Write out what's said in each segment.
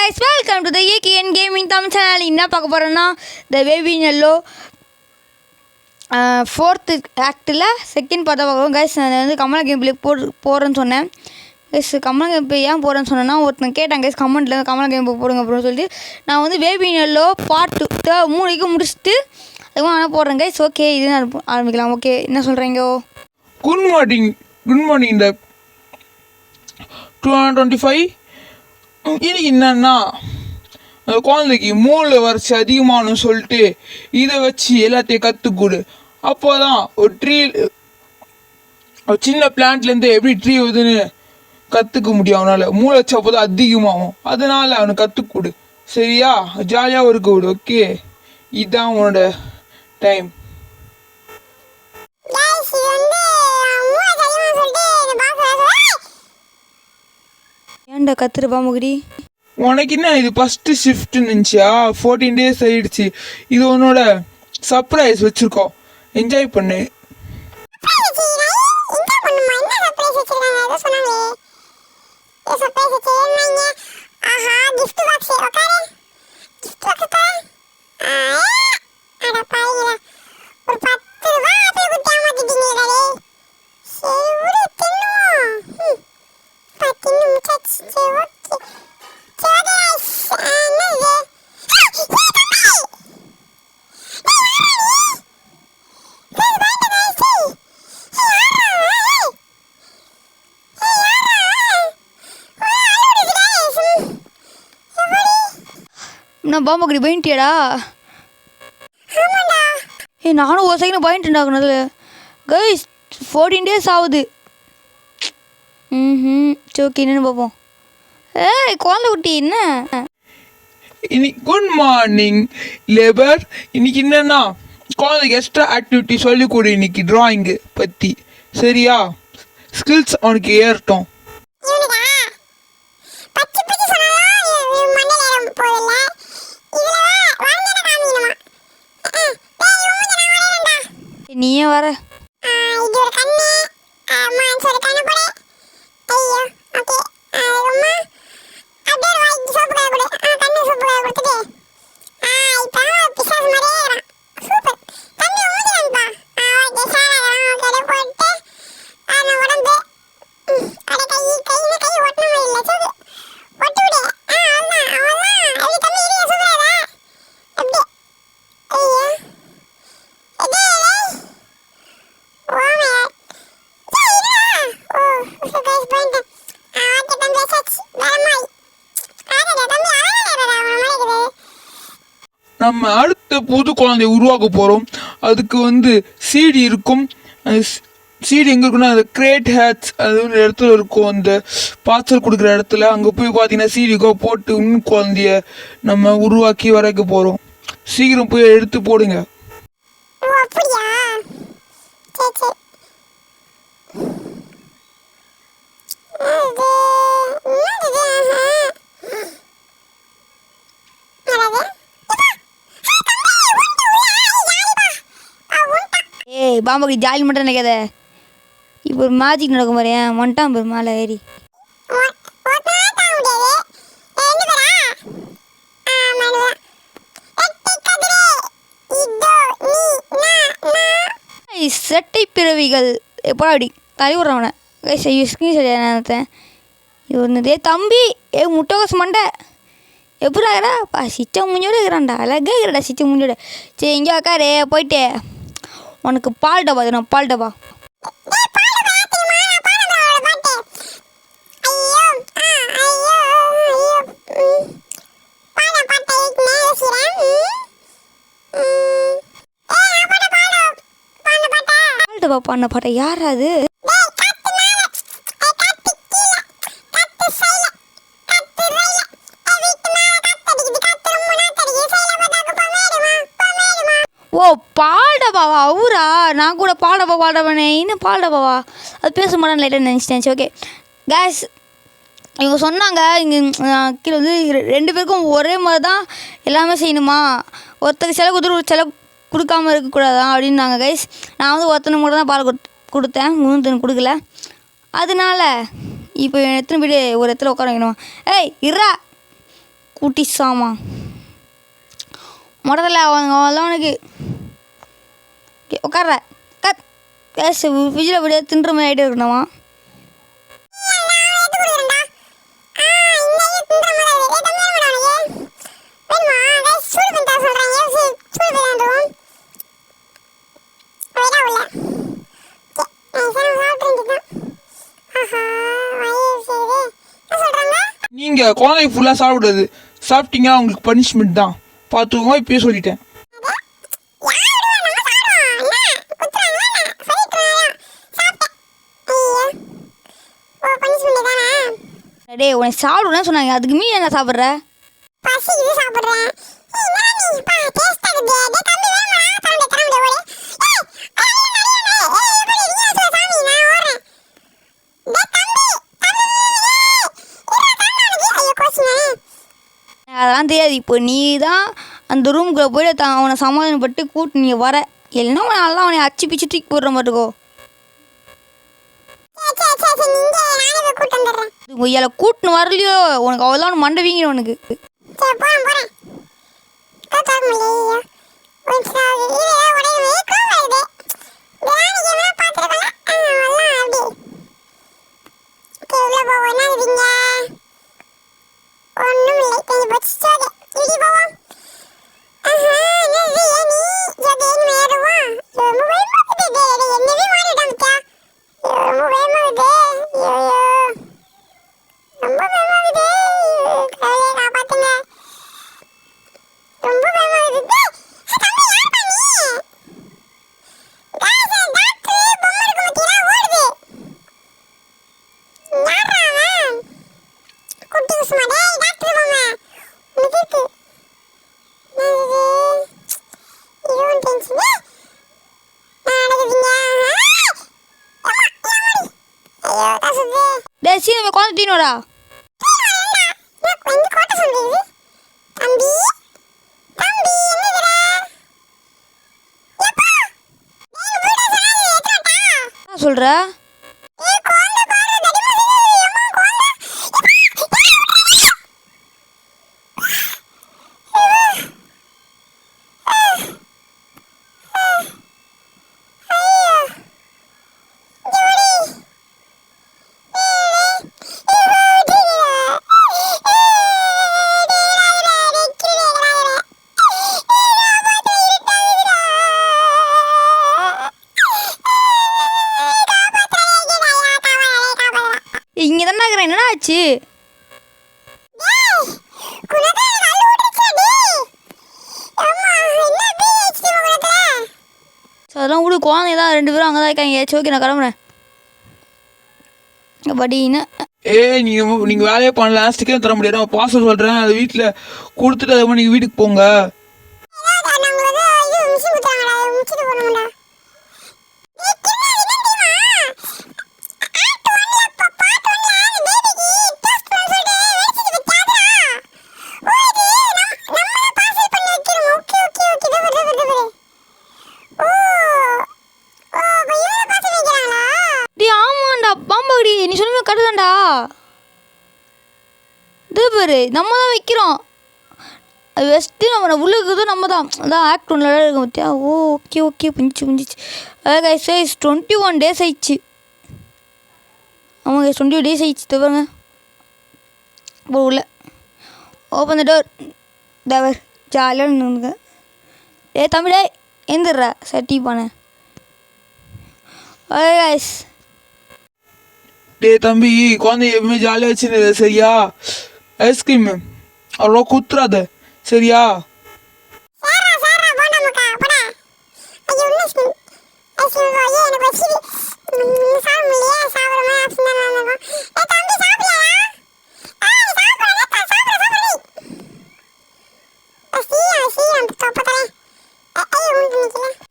guys, welcome to the EKN Gaming Tamil channel. என்ன பார்க்க போகிறோன்னா The Baby in Yellow 4th ஆக்டில் second பார்த்தா பார்க்குறோம் guys. நான் வந்து கமலா கேம் பிளே போகிறேன்னு சொன்னேன் guys. கமலா கேம் பிளே ஏன் போகிறேன்னு சொன்னேன்னா ஒருத்தன் கேட்டாங்க guys கமெண்ட்டில் கமலா கேம் போடுங்க அப்படின்னு சொல்லிட்டு நான் வந்து Baby in Yellow பார்ட் 2 3 முடிச்சுட்டு அதுவும் நான் போடுறேன் guys. ஓகே இது ஆரம்பிக்கலாம். ஓகே என்ன சொல்கிறீங்க? குட் மார்னிங் இந்த 225 இன்னைக்கு என்னன்னா குழந்தைக்கு மூளை வரிசை அதிகமானு சொல்லிட்டு இதை வச்சு எல்லாத்தையும் கற்றுக்கொடு. அப்போ தான் ஒரு ட்ரீ சின்ன பிளான்ட்லேருந்து எப்படி ட்ரீ வருதுன்னு கற்றுக்க முடியும். அவனால் மூளை வச்சா அப்போ தான் அதிகமாகும். அதனால் அவனுக்கு கற்றுக்கொடு. சரியா? ஜாலியாக இருக்க விடு. ஓகே, இதுதான் உன்னோட டைம். ஏன்டா கத்துருப்பா முகடி? உனக்கு என்ன இது ஃபஸ்ட்டு ஷிஃப்ட்னு இருந்துச்சா? 14 days ஆகிடுச்சு. இது உன்னோட சர்ப்ரைஸ் வச்சுருக்கோம், என்ஜாய் பண்ணு. நான் பாம்புக்கடி பயன்ட்டியாடா? நானும் ஒரு செகண்ட் பயன்ட்டுண்டாக்குனது கைஸ். 14 days ஆகுது. சரி ஓகே என்னென்னு பார்ப்போம். குழந்தை குட்டி என்ன இன்னைக்கு குட் மார்னிங் லேபர். இன்னைக்கு என்னன்னா குழந்தைக்கு எக்ஸ்ட்ரா ஆக்டிவிட்டி சொல்லிக் கொடு. இன்னைக்கு ட்ராயிங்கு பற்றி. சரியா? ஸ்கில்ஸ் அவனுக்கு ஏறட்டும். நீயே வர நம்ம அடுத்த புது குழந்தைய உருவாக்க போகிறோம். அதுக்கு வந்து சீடி இருக்கும். சீடி எங்கே இருக்குன்னா அந்த கிரேட் ஹேட்ஸ் அது ஒரு இடத்துல இருக்கும். அந்த பார்சல் கொடுக்குற இடத்துல அங்கே போய் பார்த்தீங்கன்னா சீடிக்கோ போட்டு இன்னும் குழந்தைய நம்ம உருவாக்கி வரைக்க போகிறோம். சீக்கிரம் போய் எடுத்து போடுங்க. பாம்புக்கு ஜாலி மட்டும் நினைக்காத. இப்போ ஒரு மேஜிக் நடக்கும் பாரு. வந்துட்டான் பாரு மேலே ஏறி. செட்டை பிறவிகள் எப்போ அப்படி தள்ளி விட்றவனை ஸ்கிரீன் நினைத்தேன். இவனதே தம்பி முட்டைகோசு மண்டை எப்படி ஆகிறா சிச்ச முஞ்சோட இருக்கிறான்டா. அழகாக இருக்கிறடா சிச்ச முஞ்சோட. சரி இங்கே உக்காரு போயிட்டு உனக்கு பால் டப்பா நான் பால் டப்பா. பால் டப்பா பண்ண பாட்டா யார் அது? ஓ பால்டபாவா? அவரா? நான் கூட பால்டபானே. இன்னும் பால்டபாவா? அது பேச மாட்டேன் லைட்டாக நினச்சிட்டேன். ஓகே கேஸ், இவங்க சொன்னாங்க இங்கே கீழே வந்து 2 பேருக்கும் ஒரே மாதிரி தான் எல்லாமே செய்யணுமா, ஒருத்தருக்கு செலவு செலவு கொடுக்காம இருக்கக்கூடாதான் அப்படின்னாங்க கைஸ். நான் வந்து ஒருத்தனுக்கு மட்டும் தான் பால் கொடுத்தேன், இன்னொருத்தனுக்கு கொடுக்கல. அதனால இப்போ எத்தனை பேர் ஒரு இடத்துல உட்கார வைக்கணும். ஏய் இருறா குட்டி சாமா முதல்ல அவெல்லாம் உனக்கு உட்கார கேஸ் ஃப்ரிட்ஜில் அப்படியே தின்ற மாதிரி ஆகிட்டே இருக்கணுமா நீங்கள் குழந்தைக்கு ஃபுல்லாக சாப்பிடாது, சாப்பிட்டீங்கன்னா உங்களுக்கு பனிஷ்மெண்ட் தான். பார்த்துக்கோங்க, இப்பயே சொல்லிட்டேன். டே உனக்கு சாப்பிடுன்னு சொன்னாங்க, அதுக்கு மீன் என்ன சாப்பிட்ற? அதெல்லாம் தெரியாது. இப்போ நீ தான் அந்த ரூமுக்குள்ளே போய்ட்டு அவனை சமாதானப்பட்டு கூட்டு நீ வர, இல்லைன்னா அவனை நல்லா அவனை அச்சு பிச்சு தூக்கி போடுற மாட்டுக்கோ. கொய்யால கூட்டுன்னு வரலையோ உனக்கு அவ்வளோதான் மண்டை வீங்கிடும் உனக்கு. டே சீனமே குழந்தை தீனோடா. சொல்ற இங்கே தானே இருக்கிறேன், என்னடா ஆச்சு? அதெல்லாம் விடு, குழந்தை தான் 2 பேரும் அங்கே தான் இருக்காங்க. ஏச்சு ஓகே நான் கிளம்புறேன். படின்னு நீங்கள் வேலையே பண்ணலாம், ஸ்டிக்கர் தர முடியாது. நான் பாச சொல்கிறேன், அது வீட்டில் கொடுத்துட்டு அதுக்கப்புறம் நீங்கள் வீட்டுக்கு போங்க. நீ சொன்ன கட்டுதாண்டா, இது பேர் நம்ம தான் வைக்கிறோம். அது வெஸ்ட்டு நம்ம உள்ளுக்குது நம்ம தான். அதான் ஆக்ட் 1 இருக்கும் பார்த்தியா. ஓகே ஓகே புஞ்சிச்சு. அதாவது சைஸ் 21 days ஆயிடுச்சு. ஆமாங்க 20 days ஆயிடுச்சு. தவிரங்க இப்போ உள்ள ஓப்பன் த டோர். தவர் ஜாலியாக இருந்துங்க. தம்பிடே எந்திரா சட்டி பானே. ஓகே கைஸ், டே தம்பி, குழந்தை எப்பவுமே ஜாலியாக வச்சுருந்தது சரியா? ஐஸ்கிரீம் அவ்வளோ குத்துறாத சரியா?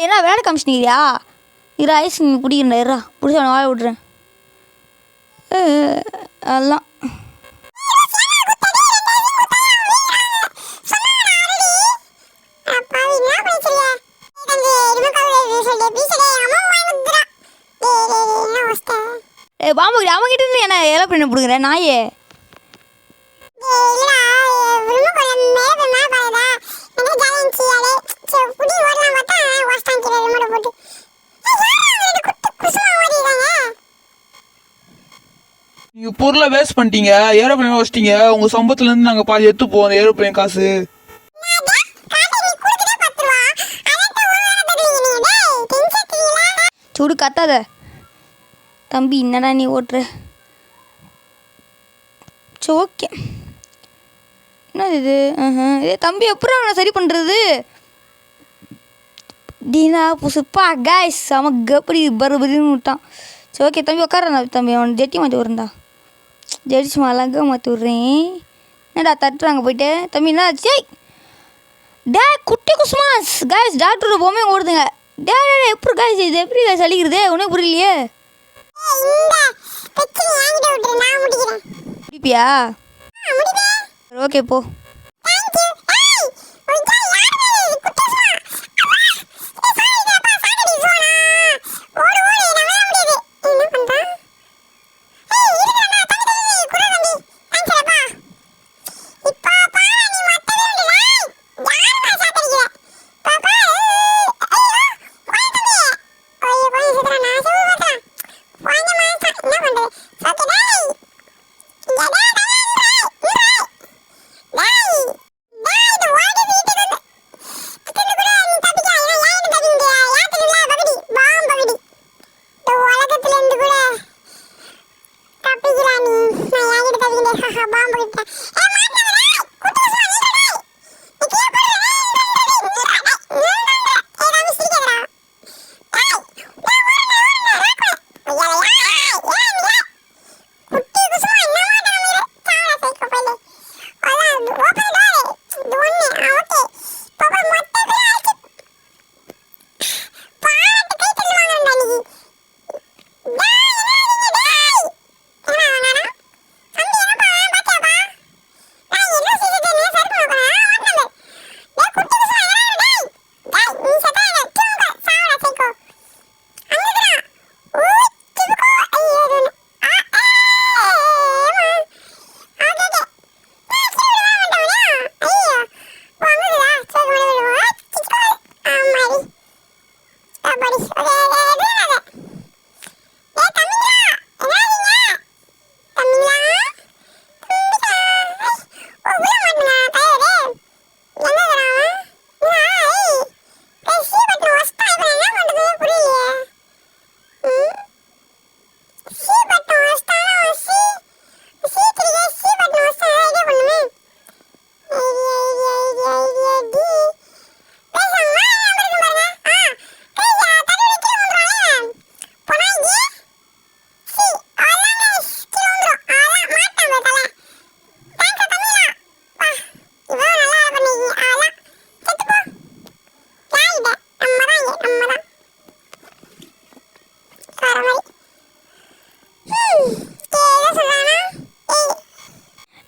ஏன்னா விளையாட காமிச்சினியா? இரு ஐஸ்கிரீம் பிடிக்கிறேன். இருறா பிடிச்ச அவனை வாழ விட்றேன். அதெல்லாம் பாம்பு அவங்ககிட்ட இருந்து என்ன ஏழை பண்ண பிடிக்கிறேன் நாயே. நீங்க பொருளை வேஸ்ட் பண்ணிட்டீங்க, ஏரோப்ளேன் வச்சிட்டீங்க. உங்க சம்பளத்துல இருந்து நாங்க பாதி எடுத்து போவோம் அந்த ஏரோப்ளேன் காசு. சுடு கத்தாத தம்பி, என்னடா நீ ஓட்டுற? சரி ஓகே. என்னது இது? ஏ தம்பி, அப்புறம் அவனை சரி பண்ணுறது? டீனா புசுப்பா காய்ஸ் செம கப்படி பருபதின்னு விட்டான். சரி ஓகே தம்பி, உட்காரண்ணா தம்பி. அவன் ஜெட்டி மாற்றி விட்றா, ஜெடிச்சு அழகாக மாற்றி விட்றேன். என்னடா தட்டுறாங்க போயிட்டு? தம்பி என்ன ஆச்சு? டே குட்டி குசுமாஸ் காய்ஸ், டாக்டரோட பொம்மை ஓடுதுங்க. டே எப்படி காய்ஸ் இது? எப்படி காய்ஸ் அழிக்கிறது? ஒன்றும் புரியலையே. முடிப்பியா? ஓகே போ.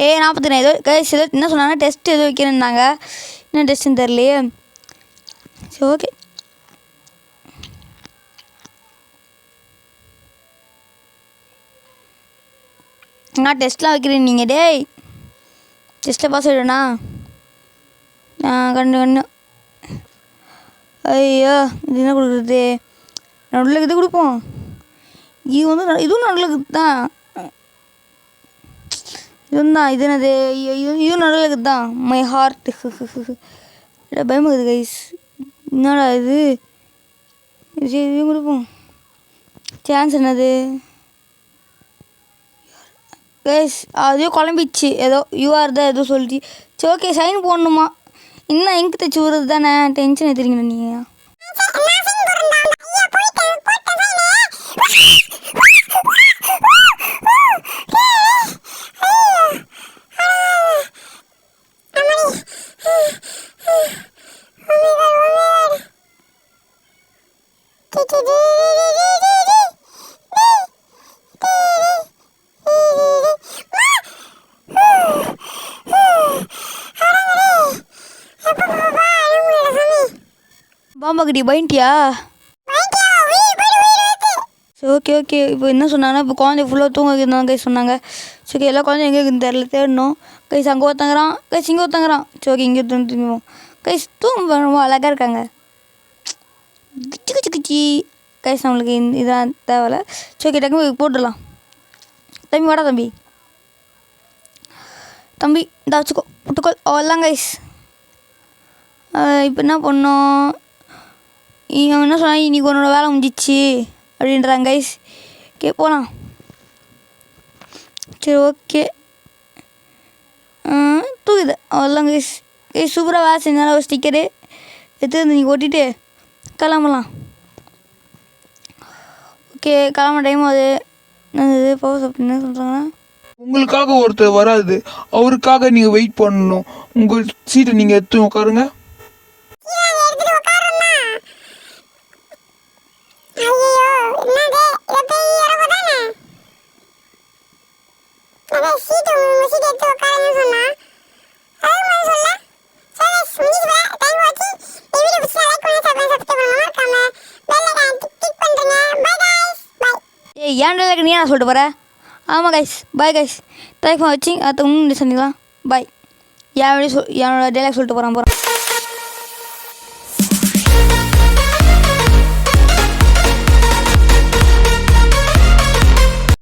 ஏ 49 ஏதோ கைஸ் ஏதோ என்ன சொன்னாங்க, டெஸ்ட் எதுவும் வைக்கிறேன்னாங்க. என்ன டெஸ்ட்டுன்னு தெரியலையே. சரி ஓகே. நான் டெஸ்ட்லாம் வைக்கிறேன் நீங்கள். டேய் டெஸ்ட்டில் பாஸ் ஆகிடுண்ணா. கண்ணு ஐயோ, இது என்ன கொடுக்குறது? நடுவில் இது கொடுப்போம். இது வந்து இதுவும் நடுவில் தான். இதுதான் இது என்னது? இதுவும் நடுவில் தான். மை ஹார்ட் பயமாகுது கைஸ். என்னடா இது? இதுவும் கொடுப்போம். சான்ஸ் என்னது கைஸ்? அதையும் குழம்பிச்சு ஏதோ யூஆர் தான் ஏதோ சொல்லிச்சு. சரி ஓகே, சைன் போடணுமா? இன்னும் எங்கே தைச்சி விடுறது தானே? டென்ஷன் எடுத்துறீங்களா நீங்கள்? பாம்பாக்கடி பயன்ட்டியா? சரி ஓகே இப்போ என்ன சொன்னாங்கன்னா இப்போ குழந்தை ஃபுல்லாக தூங்க வைக்கிறதான் கைஸ் சொன்னாங்க. சரி ஓகே எல்லா குழந்தையும் எங்கே இருக்குன்னு தெரில தேடணும். கைஸ் அங்கே ஒருத்தங்கிறான், கைஸ் இங்கே ஒருத்தங்கிறான். சரி ஓகே இங்கே தூங்குவோம். கைஸ் தூங்க ரொம்ப அழகாக இருக்காங்க. கிச்சி கைஸ் நம்மளுக்கு இதான் தேவையில்ல. சரி ஓகே டக்குனு போட்டுடலாம். தம்பி வாடா தம்பி இந்த வச்சுக்கோ புட்டுக்கோள் அவ்வளோதான் கைஸ். இப்போ என்ன பண்ணோம், அவன் என்ன சொன்னா இன்றைக்கி உன்னோட வேலை முடிஞ்சிச்சு அப்படின்றாங்க கைஸ். ஓகே போகலாம். சரி ஓகே தூக்குது அவ்வளோதான் கைஸ். சூப்பராக வேலை செஞ்சாலும் ஒரு ஸ்டிக்கரு எடுத்து நீங்கள் ஓட்டிட்டு கிளம்பலாம். ஓகே கிளம்ப டைம் அது என்னது பவர் அப்படின்னு சொல்கிறாங்கன்னா உங்களுக்காக ஒருத்தர் வராது, அவருக்காக நீங்கள் வெயிட் பண்ணணும். உங்கள் சீட்டை நீங்கள் எடுத்து உட்காருங்க. ஏன் டைலாக் நீ நான் சொல்லிட்டு போகிறேன். ஆமாம் கைஸ் பாய் கைஸ். டைஃபோன் வச்சு அதை இன்னும் சந்திக்கலாம். பாய். என்னோட டைலாக் சொல்லிட்டு போகிறேன்